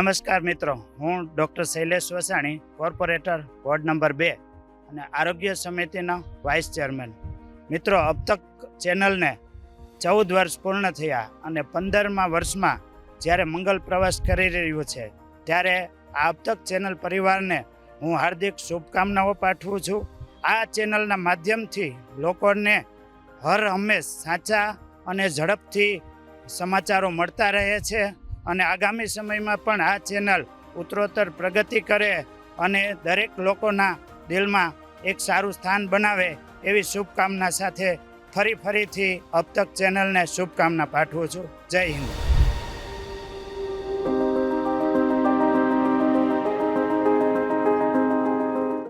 નમસ્કાર મિત્રો, હું doctor Shailesh Vasani, corporator ward number 2 અને આરોગ્ય સમિતિનો વાઇસ ચેરમેન. મિત્રો, અબ તક ચેનલને 14 વર્ષ પૂર્ણ થયા અને 15મા વર્ષમાં જ્યારે મંગલ પ્રવાસ કરી રહ્યું છે, ત્યારે આ અબ તક ચેનલ પરિવારને હું હાર્દિક શુભકામનાઓ પાઠવું છું. આ ચેનલના માધ્યમથી લોકોને હર હંમેશ સાચા અને ઝડપથી સમાચારો મળતા રહે છે અને આગામી સમયમાં પણ આ ચેનલ ઉત્તરોત્તર પ્રગતિ કરે અને દરેક લોકોના દિલમાં એક સારું સ્થાન બનાવે એવી શુભકામના સાથે ફરીથી અબ તક ચેનલને શુભકામના પાઠવું છું. જય હિન્દ.